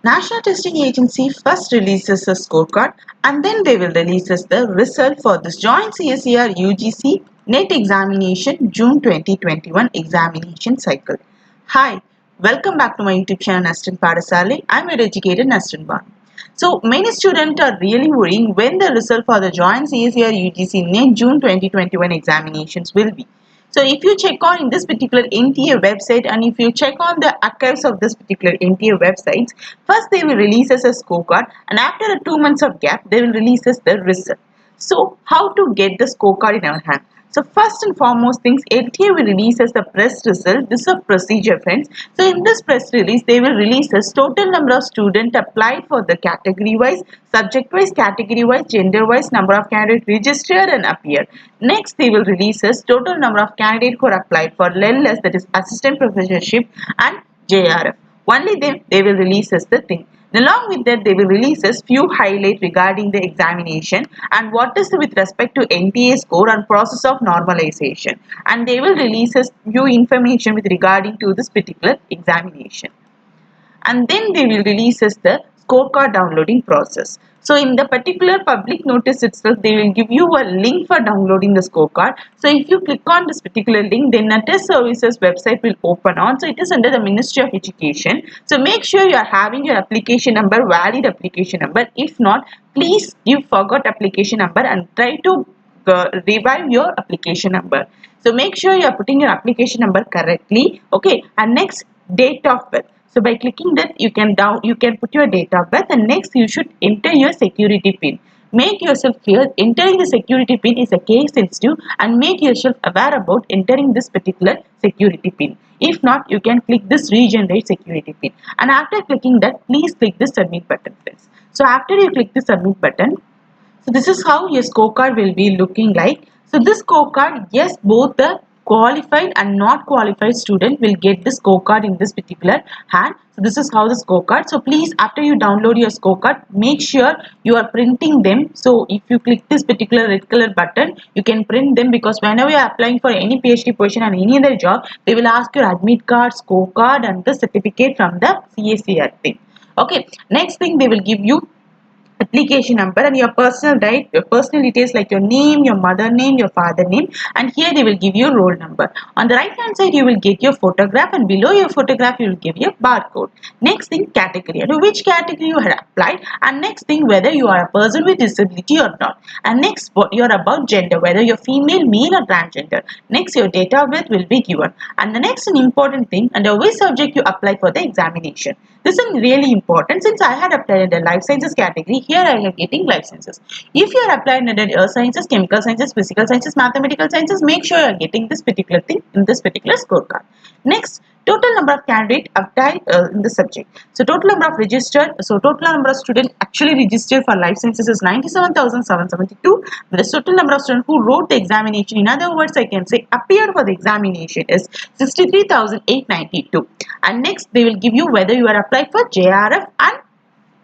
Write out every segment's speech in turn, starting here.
National Testing Agency first releases a scorecard and then they will release us the result for this joint CSIR UGC NET examination June 2021 examination cycle. Hi, welcome back to my YouTube channel Nastin Padasali. I'm your educated Nastin Ban. So many students are really worrying when the result for the joint CSIR UGC NET June 2021 examinations will be. So if you check on in this particular NTA website and if you check on the archives of this particular NTA websites, first they will release us a scorecard and after a 2 months of gap, they will release us the result. So how to get the scorecard in our hand? So first and foremost things, LTA will release us the press result. This is a procedure, friends. So in this press release, they will release us total number of students applied for the category wise, subject wise, category wise, gender wise, number of candidates registered and appeared. Next, they will release us total number of candidates who are applied for LLS, that is assistant professorship, and JRF. Only then they will release us the thing. Along with that, they will release us few highlights regarding the examination and what is with respect to NTA score and process of normalization. And they will release us few information with regarding to this particular examination. And then they will release us the scorecard downloading process. So in the particular public notice itself, they will give you a link for downloading the scorecard. So if you click on this particular link, then a test services website will open on. So it is under the Ministry of Education. So make sure you are having your application number, valid application number. If not, please give forgot application number and try to revive your application number. So make sure you are putting your application number correctly. Okay, and next, date of birth. So by clicking that, you can put your date of birth, and next you should enter your security pin. Make yourself clear entering the security pin is a case sensitive and make yourself aware about entering this particular security pin. If not, you can click this regenerate security pin, and after clicking that, please click the submit button, friends. So after you click the submit button, so this is how your scorecard will be looking like. So this scorecard, yes, both the qualified and not qualified student will get the scorecard in this particular hand. So this is how the scorecard. So please, after you download your scorecard, make sure you are printing them. So if you click this particular red color button, you can print them, because whenever you are applying for any PhD position and any other job, they will ask your admit card, scorecard and the certificate from the CSIR thing. Okay, next thing, they will give you application number and your personal details like your name, your mother name, your father name, and here they will give you roll number. On the right hand side, you will get your photograph, and below your photograph you will give your barcode. Next thing, category, and which category you had applied, and next thing, whether you are a person with disability or not, and next what you are about gender, whether you're female, male or transgender. Next, your date of birth will be given, and the next an important thing, under which subject you apply for the examination. This is really important. Since I had applied in the life sciences category, here I am getting life sciences. If you are applying under earth sciences, chemical sciences, physical sciences, mathematical sciences, make sure you are getting this particular thing in this particular scorecard. Next, total number of candidates applied in the subject. So total number of registered, so total number of students actually registered for life sciences is 97,772. The total number of students who wrote the examination, in other words, I can say appeared for the examination, is 63,892. And next, they will give you whether you are applied for JRF and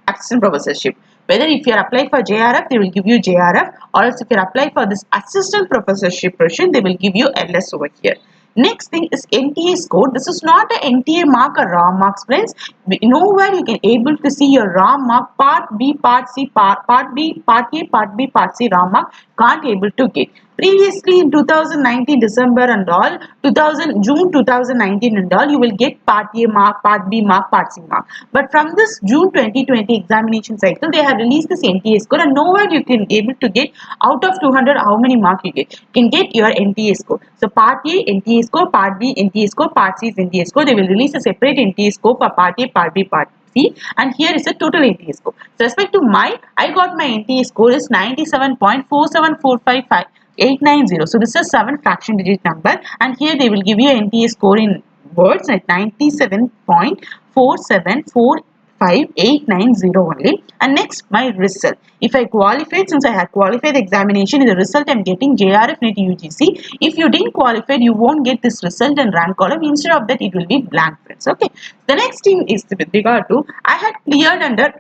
assistant professorship. Whether if you are applied for JRF, they will give you JRF, or else if you are applied for this assistant professorship position, they will give you LS over here. Next thing is NTA score. This is not a NTA mark or raw marks, friends. Nowhere you can able to see your raw mark, part B, part C, part B, part A, part B, part C raw mark. Can't able to get. Previously in 2019 December and all, June 2019 and all, you will get part A mark, part B mark, part C mark. But from this June 2020 examination cycle, they have released this NTA score, and nowhere you can able to get out of 200 how many marks you get. You can get your NTA score. So part A NTA score, part B NTA score, part C is NTA score. They will release a separate NTA score for part A, part B, part C, and here is a total NTA score. So respect to I got my NTA score is 97.47455. So this is 7 fraction digit number, and here they will give you NTA score in words at 97.4745890 only. And next, my result. If I qualified, since I had qualified the examination, in the result I am getting JRF NET UGC. If you didn't qualify, you won't get this result and rank column. Instead of that, it will be blank, friends. Okay. The next thing is with regard to I had cleared under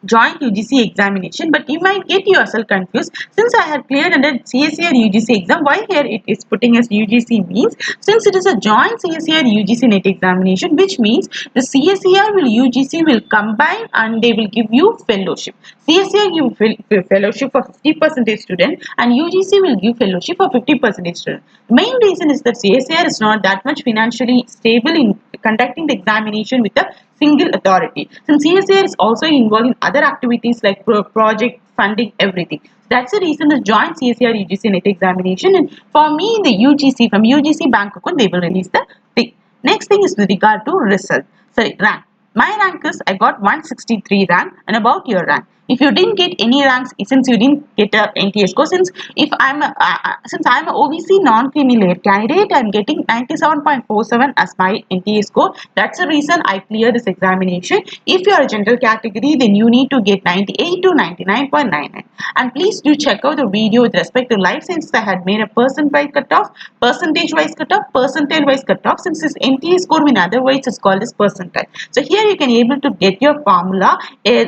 joint UGC examination, but you might get yourself confused since I had cleared under CSIR UGC exam. Why here it is putting as UGC means since it is a joint CSIR UGC net examination, which means the CSIR will UGC will combine and they will give you fellowship. CSIR give fellowship for 50% student and UGC will give fellowship for 50% student. The main reason is that CSIR is not that much financially stable in conducting the examination with a single authority. Since CSIR is also involved in other activities like project funding, everything. That's the reason the joint CSIR UGC net examination. And for me, the UGC from UGC bank account they will release the thing. Next thing is with regard to result. Sorry, rank. My rank is I got 163 rank, and about your rank. If you didn't get any ranks, since you didn't get a NTA score, since I'm a OBC non-creamy layer candidate, I'm getting 97.47 as my NTA score. That's the reason I clear this examination. If you are a general category, then you need to get 98 to 99.99. And please do check out the video with respect to life sciences. I had made a percentile cutoff, percentage-wise cutoff, percentile-wise cutoff. Since this NTA score in other words is called as percentile. So here you can able to get your formula,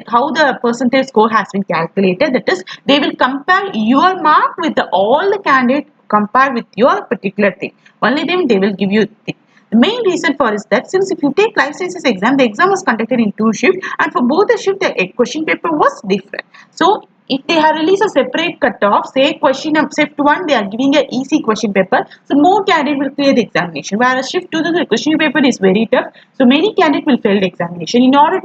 how the percentage score has been calculated. That is, they will compare your mark with all the candidates compare with your particular thing. Only then they will give you thing. The main reason for is that since if you take life sciences exam, the exam was conducted in 2 shifts and for both the shifts the question paper was different. So if they have released a separate cutoff, say question of shift 1 they are giving a easy question paper, so more candidate will clear the examination, whereas shift 2 the question paper is very tough, so many candidate will fail the examination. In order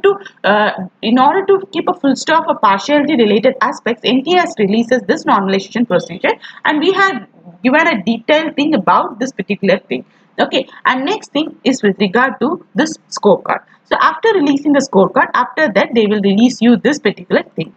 to keep a full stop for partiality related aspects, NTS releases this normalization procedure, and we had given a detailed thing about this particular thing. Okay, and next thing is with regard to this scorecard. So after releasing the scorecard, after that they will release you this particular thing.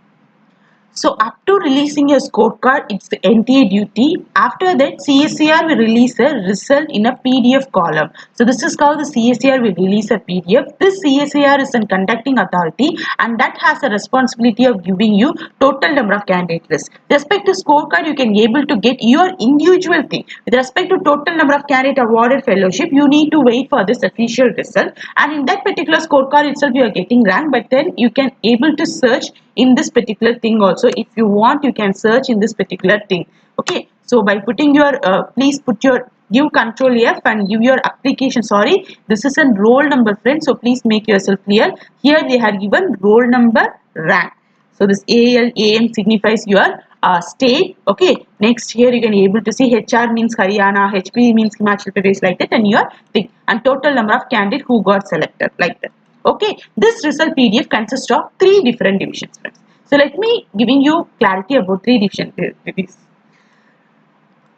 So up to releasing your scorecard, it's the NTA duty. After that, CSIR will release a result in a PDF column. So this is how the CSIR will release a PDF. This CSIR is a conducting authority and that has a responsibility of giving you total number of candidate lists. With respect to scorecard, you can be able to get your individual thing. With respect to total number of candidate awarded fellowship, you need to wait for this official result. And in that particular scorecard itself, you are getting rank, but then you can able to search in this particular thing also. If you want, you can search in this particular thing. Okay, so by putting your please put your give control F and give your application. Sorry, this is a roll number, friend, so please make yourself clear. Here they have given roll number, rank. So this ALAM signifies your state. Okay, next here you can able to see HR means Haryana, HP means Himachal Pradesh, like that, and your thing, and total number of candidates who got selected, like that. Okay, this result PDF consists of 3 different divisions, friends. So let me giving you clarity about 3 different divisions.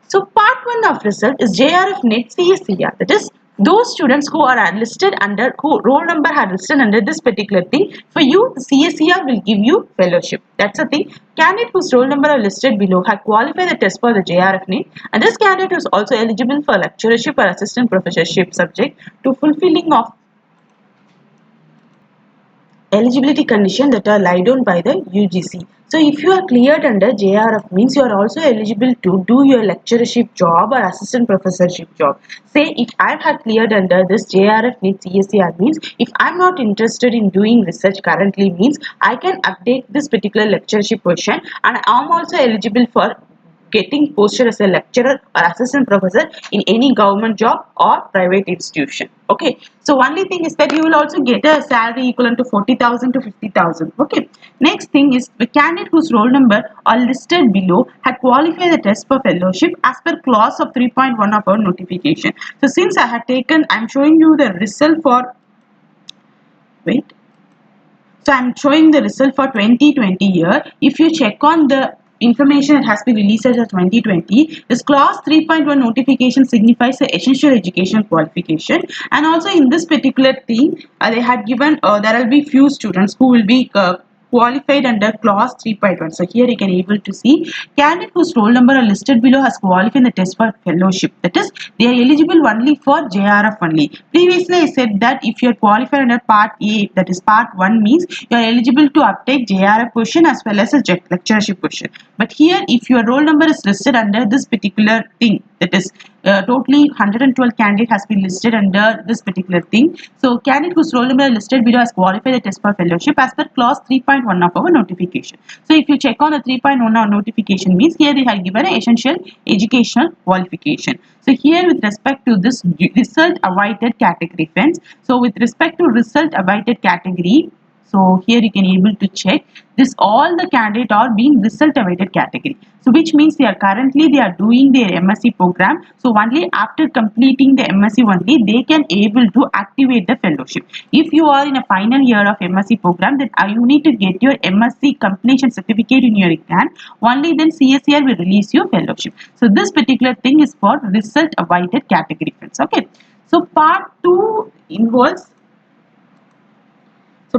So part 1 of result is JRF net CSIR. That is those students who are listed under, who roll number are listed under this particular thing. For you, the CSIR will give you fellowship. That's the thing. Candidate whose roll number are listed below have qualified the test for the JRF NEET, and this candidate is also eligible for lecturership or assistant professorship subject to fulfilling of eligibility conditions that are laid down by the UGC. So if you are cleared under JRF means you are also eligible to do your lecturership job or assistant professorship job. Say if I have cleared under this JRF NEET CSIR means if I am not interested in doing research currently means I can update this particular lecturership position and I am also eligible for getting posted as a lecturer or assistant professor in any government job or private institution. Okay, so only thing is that you will also get a salary equivalent to 40,000 to 50,000. Okay, next thing is the candidate whose roll number are listed below had qualified the test for fellowship as per clause of 3.1 of our notification. So since I had taken, I am showing you the result for, wait, so I am showing the result for 2020 here. If you check on the information that has been released as 2020, this clause 3.1 notification signifies the essential education qualification, and also in this particular thing they had given there will be few students who will be qualified under clause 3.1. So here you can able to see candidate whose roll number are listed below has qualified the test for fellowship. That is, they are eligible only for JRF only. Previously I said that if you are qualified under part A, that is part 1 means you are eligible to uptake JRF question as well as a lecturership question. But here if your roll number is listed under this particular thing, That is totally 112 candidate has been listed under this particular thing. So candidate whose roll number listed below has qualified the test for fellowship as per clause 3.1 of our notification. So if you check on the 3.1 of notification means here they have given an essential educational qualification. So here with respect to this result awaited category friends. So with respect to result awaited category, so here you can able to check this all the candidate are being result awaited category. So which means they are doing their MSc program. So only after completing the MSc only they can able to activate the fellowship. If you are in a final year of MSc program, then you need to get your MSc completion certificate in your hand. Only then CSIR will release your fellowship. So this particular thing is for result awaited category friends. Okay. So part 2 involves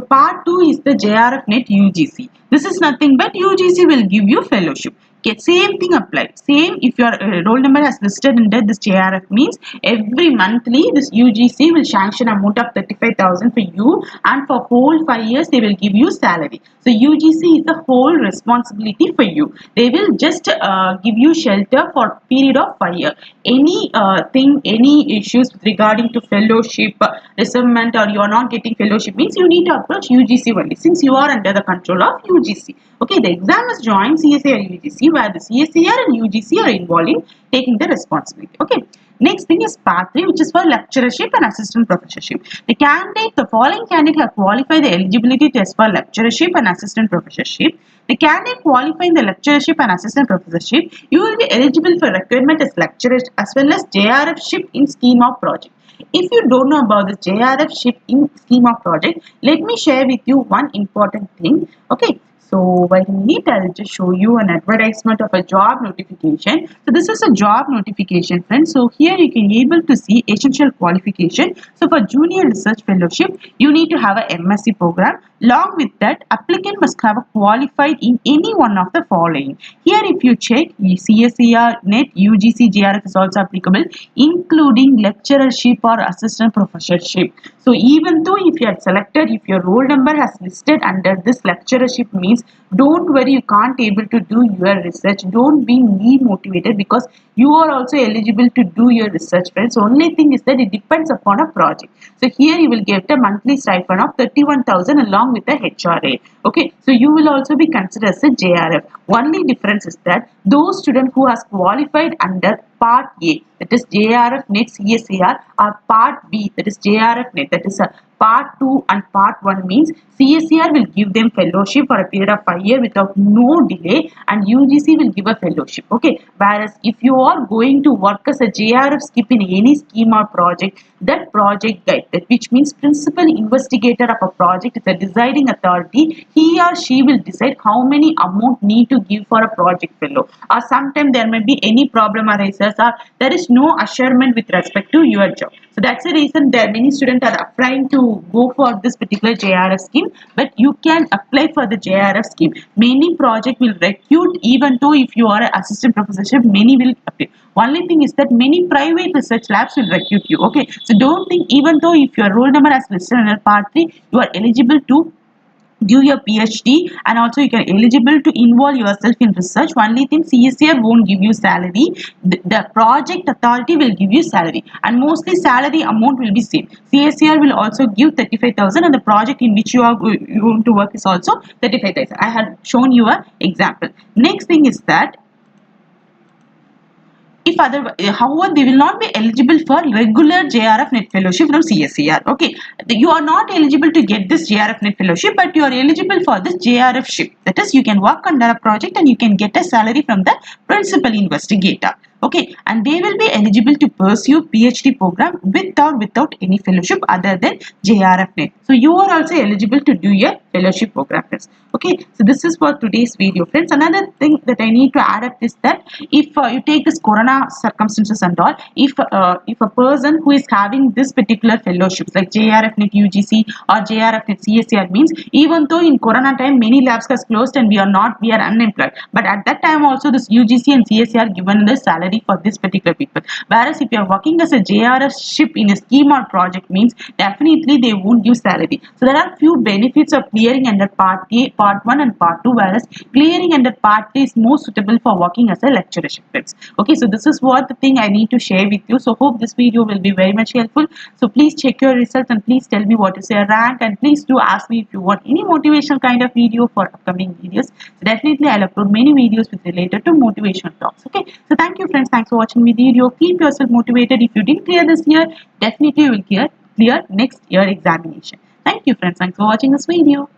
part 2 is the JRF Net UGC. This is nothing but UGC will give you fellowship. Okay, same thing applied. Same if your roll number has listed under this JRF means every monthly this UGC will sanction amount of 35,000 for you, and for whole 5 years they will give you salary. So UGC is the whole responsibility for you. They will just give you shelter for period of 5 years. Any issues regarding to fellowship, reservement, or you are not getting fellowship means you need to approach UGC only since you are under the control of UGC. Okay, the exam is joint CSIR UGC where the CSIR and UGC are involved in taking the responsibility. Okay. Next thing is part 3 which is for lecturership and assistant professorship. The following candidate have qualified the eligibility test for lecturership and assistant professorship. The candidate qualifying the lecturership and assistant professorship, you will be eligible for requirement as lecturer as well as JRF ship in scheme of project. If you don't know about the JRF ship in scheme of project, let me share with you one important thing. Okay. So wait a minute, I'll just show you an advertisement of a job notification. So this is a job notification friends. So here you can able to see essential qualification. So for junior research fellowship, you need to have a MSc program. Along with that, applicant must have qualified in any one of the following. Here if you check, CSIR, NET, UGC, JRF is also applicable, including lecturership or assistant professorship. So even though if you are selected, if your roll number has listed under this lecturership means don't worry, you can't able to do your research. Don't be demotivated because you are also eligible to do your research friends. Only thing is that it depends upon a project. So here you will get a monthly stipend of 31,000 along with the HRA. Okay, so you will also be considered as a JRF. Only difference is that those students who has qualified under part A, that is JRF NET CSIR, or part B, that is JRF NET, that is a part 2 and part 1 means CSIR will give them fellowship for a period of 5 years without no delay, and UGC will give a fellowship. Okay, whereas if you are going to work as a JRF skip in any scheme or project, that project guide, that which means principal investigator of a project is a deciding authority. He or she will decide how many amount need to give for a project fellow, or sometimes there may be any problem arises or there is no assurement with respect to your job. So that's the reason that many students are applying to go for this particular JRF scheme, but you can apply for the JRF scheme. Many project will recruit, even though if you are an assistant professorship, many will apply. Only thing is that many private research labs will recruit you. Okay, so don't think even though if your roll number has listed under part 3, you are eligible to do your PhD, and also you can eligible to involve yourself in research. Only thing, CSIR won't give you salary. The project authority will give you salary, and mostly salary amount will be same. CSIR will also give 35,000, and the project in which you are going to work is also 35,000. I had shown you an example. Next thing is that if however, they will not be eligible for regular JRF Net Fellowship from CSIR. Okay, you are not eligible to get this JRF Net Fellowship, but you are eligible for this JRF ship. That is, you can work under a project and you can get a salary from the principal investigator. Okay, and they will be eligible to pursue PhD program with or without any fellowship other than JRF Net. So you are also eligible to do your fellowship program, friends. Okay, so this is for today's video, friends. Another thing that I need to add up is that if you take this corona circumstances and all, if a person who is having this particular fellowships like JRF Net UGC or JRF Net CSIR means, even though in corona time many labs has closed and we are unemployed, but at that time also this UGC and CSIR given the salary salary for this particular people. Whereas if you are working as a JRS ship in a scheme or project means definitely they won't give salary. So there are few benefits of clearing under part A, part 1 and part 2, whereas clearing under part 3 is more suitable for working as a lecturership. Okay, so this is what the thing I need to share with you. So hope this video will be very much helpful. So please check your results and please tell me what is your rank, and please do ask me if you want any motivational kind of video for upcoming videos. So definitely I'll upload many videos with related to motivational talks. Okay, so thank you friends, thanks for watching the video. Keep yourself motivated. If you didn't clear this year, definitely you will clear next year examination. Thank you friends, thanks for watching this video.